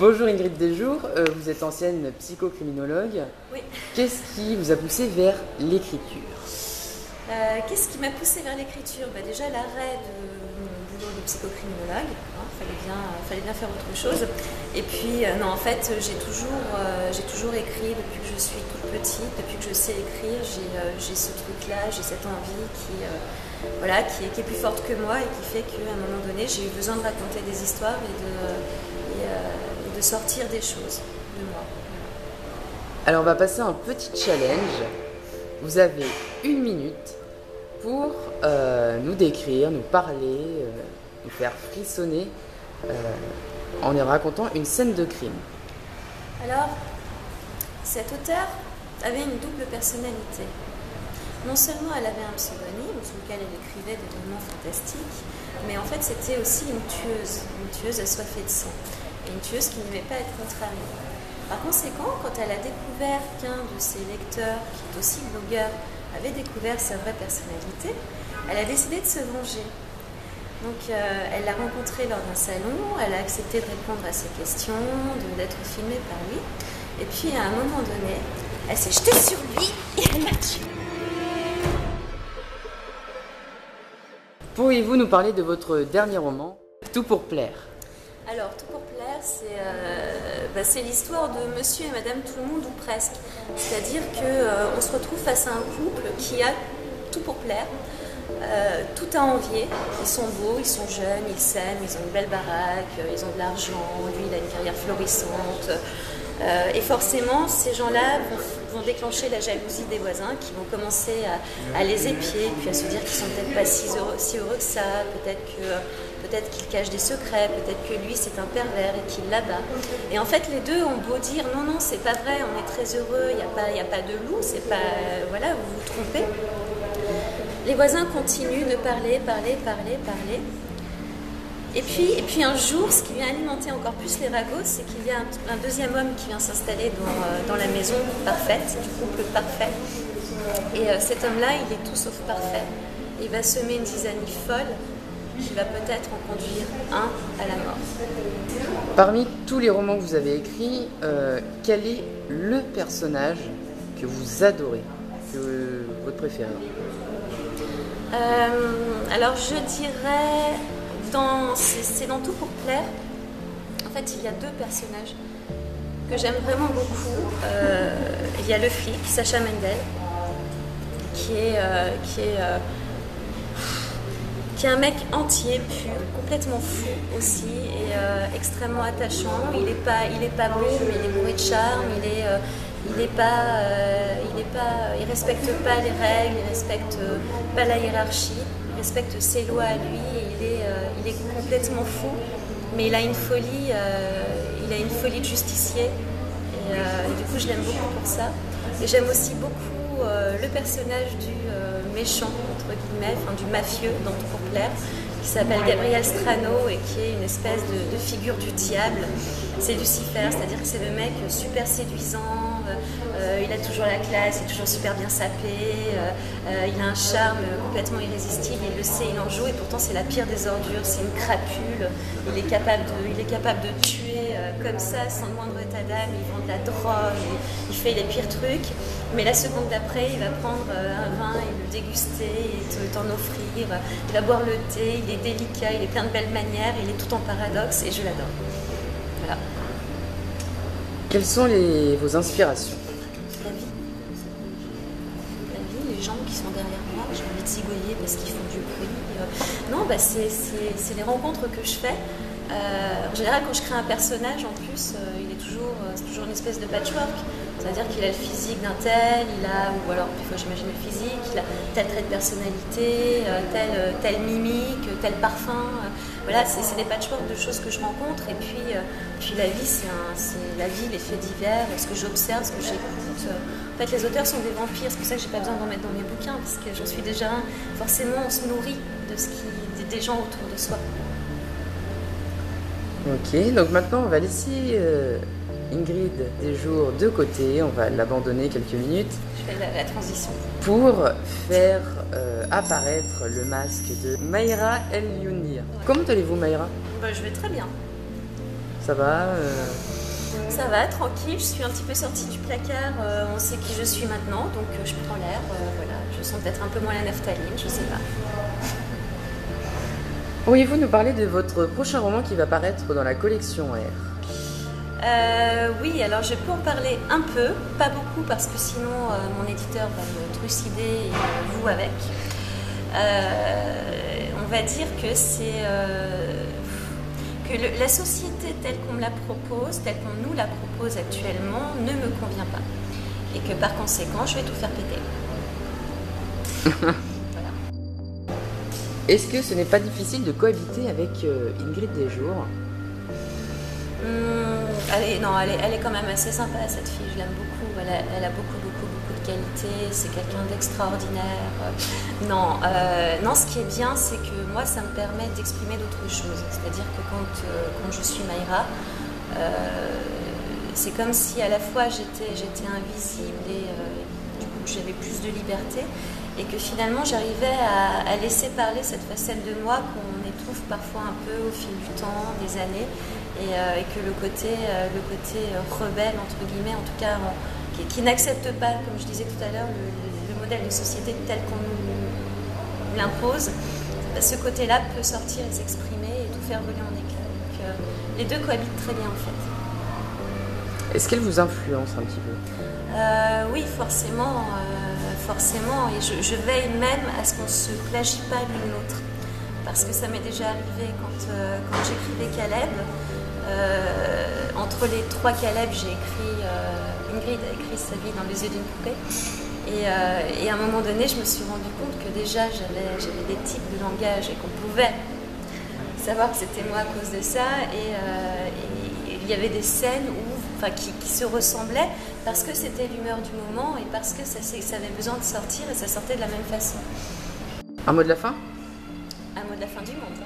Bonjour Ingrid Desjours, vous êtes ancienne psychocriminologue. Oui. Qu'est-ce qui vous a poussé vers l'écriture? Qu'est-ce qui m'a poussée vers l'écriture? Déjà l'arrêt de mon boulot de psychocriminologue, fallait bien faire autre chose. Et puis non, en fait j'ai toujours écrit depuis que je suis toute petite, depuis que je sais écrire, j'ai ce truc-là, j'ai cette envie qui est plus forte que moi et qui fait qu'à un moment donné j'ai eu besoin de raconter des histoires et de sortir des choses de moi. Alors on va passer à un petit challenge. Vous avez 1 minute pour nous décrire, nous parler, nous faire frissonner en nous racontant une scène de crime. Alors, cet auteur avait une double personnalité. Non seulement elle avait un pseudonyme sous lequel elle écrivait des romans fantastiques, mais en fait c'était aussi une tueuse assoiffée de sang, et une tueuse qui n'aimait pas être contrariée. Par conséquent, quand elle a découvert qu'un de ses lecteurs, qui est aussi blogueur, avait découvert sa vraie personnalité, elle a décidé de se venger. Donc elle l'a rencontré lors d'un salon, elle a accepté de répondre à ses questions, d'être filmée par lui, et puis à un moment donné, elle s'est jetée sur lui et elle l'a tué. Pourriez-vous nous parler de votre dernier roman, Tout pour plaire? Alors, Tout pour plaire, c'est l'histoire de monsieur et madame tout le monde, ou presque. C'est-à-dire qu'on se retrouve face à un couple qui a tout pour plaire, tout à envier. Ils sont beaux, ils sont jeunes, ils s'aiment, ils ont une belle baraque, ils ont de l'argent, lui il a une carrière florissante. Et forcément, ces gens-là vont déclencher la jalousie des voisins qui vont commencer à les épier, puis à se dire qu'ils sont peut-être pas si heureux que ça, peut-être qu'ils cachent des secrets, peut-être que lui c'est un pervers et qu'il l'abat. Et en fait, les deux ont beau dire non, c'est pas vrai, on est très heureux, il n'y a pas de loup, c'est pas. Voilà, vous vous trompez. Les voisins continuent de parler. Et puis un jour, ce qui vient alimenter encore plus les ragots, c'est qu'il y a un deuxième homme qui vient s'installer dans la maison parfaite, du couple parfait. Et cet homme-là, il est tout sauf parfait. Il va semer une zizanie folle qui va peut-être en conduire un à la mort. Parmi tous les romans que vous avez écrits, quel est le personnage que vous adorez, votre préféré? Alors je dirais, c'est dans Tout pour plaire. En fait, il y a deux personnages que j'aime vraiment beaucoup. Il y a le flic, Sacha Mendel, qui est un mec entier, pur, complètement fou aussi, et extrêmement attachant. Il est pas beau, mais il est bourré de charme. Il respecte pas les règles, il respecte pas la hiérarchie, il respecte ses lois à lui. Et il est complètement fou, mais il a une folie de justicier. Et du coup, je l'aime beaucoup pour ça. Et j'aime aussi beaucoup le personnage du méchant, entre guillemets, du mafieux dans Tout pour plaire, qui s'appelle Gabriel Strano et qui est une espèce de figure du diable. C'est Lucifer, c'est-à-dire que c'est le mec super séduisant, il a toujours la classe, il est toujours super bien sapé, il a un charme complètement irrésistible, il le sait, il en joue, et pourtant c'est la pire des ordures, c'est une crapule, il est capable de tuer comme ça, sans le moindre état d'âme, il vend de la drogue, il fait les pires trucs, mais la seconde d'après, il va prendre un vin et le déguster, et t'en offrir, il va boire le thé, il est délicat, il est plein de belles manières, il est tout en paradoxe, et je l'adore. Voilà. Quelles sont vos inspirations? La vie. Les gens qui sont derrière moi, j'ai envie de zigoyer parce qu'ils font du bruit. Non, c'est les rencontres que je fais. En général, quand je crée un personnage, en plus, c'est toujours une espèce de patchwork. C'est-à-dire qu'il a le physique d'un tel, ou alors, des fois j'imagine le physique, il a tel trait de personnalité, telle mimique, tel parfum. Voilà, c'est des patchworks de choses que je rencontre. Et puis la vie, c'est la vie, les faits divers, ce que j'observe, ce que j'écoute. En fait, les auteurs sont des vampires, c'est pour ça que j'ai pas besoin d'en mettre dans mes bouquins, parce que j'en suis déjà un. Forcément, on se nourrit des gens autour de soi. Ok, donc maintenant on va laisser Ingrid Desjours de côté, on va l'abandonner quelques minutes. Je fais la transition. Pour faire apparaître le masque de Mayra El Younir. Ouais. Comment allez-vous, Mayra? Je vais très bien. Ça va Ça va, tranquille, je suis un petit peu sortie du placard, on sait qui je suis maintenant, donc je prends l'air, voilà, je sens peut-être un peu moins la naphtaline, je sais pas. Pourriez-vous nous parler de votre prochain roman qui va paraître dans la collection R? Oui, alors je peux en parler un peu, pas beaucoup parce que sinon mon éditeur va me trucider et vous avec. On va dire que c'est que la société telle qu'on me la propose, telle qu'on nous la propose actuellement, ne me convient pas. Et que par conséquent, je vais tout faire péter. Voilà. Est-ce que ce n'est pas difficile de cohabiter avec Ingrid Desjours? Elle est quand même assez sympa, cette fille, je l'aime beaucoup. Elle a beaucoup de qualités, c'est quelqu'un d'extraordinaire. Non, ce qui est bien, c'est que moi, ça me permet d'exprimer d'autres choses. C'est-à-dire que quand je suis Mayra, c'est comme si à la fois j'étais invisible et du coup j'avais plus de liberté et que finalement j'arrivais à laisser parler cette facette de moi qu'on étouffe parfois un peu au fil du temps, des années. Et que le côté rebelle, entre guillemets, en tout cas, qui n'accepte pas, comme je disais tout à l'heure, le modèle de société tel qu'on nous l'impose, ce côté-là peut sortir et s'exprimer et tout faire voler en éclats. Donc les deux cohabitent très bien en fait. Est-ce qu'elle vous influence un petit peu? Oui, forcément. Et je veille même à ce qu'on ne se plagie pas l'une l'autre. Parce que ça m'est déjà arrivé quand j'écrivais Caleb. Entre les 3 Caleb, j'ai écrit Ingrid a écrit sa vie dans les yeux d'une poupée et à un moment donné je me suis rendu compte que déjà j'avais des types de langage et qu'on pouvait savoir que c'était moi à cause de ça et il y avait des scènes qui se ressemblaient parce que c'était l'humeur du moment et parce que ça avait besoin de sortir et ça sortait de la même façon. Un mot de la fin? Un mot de la fin du monde.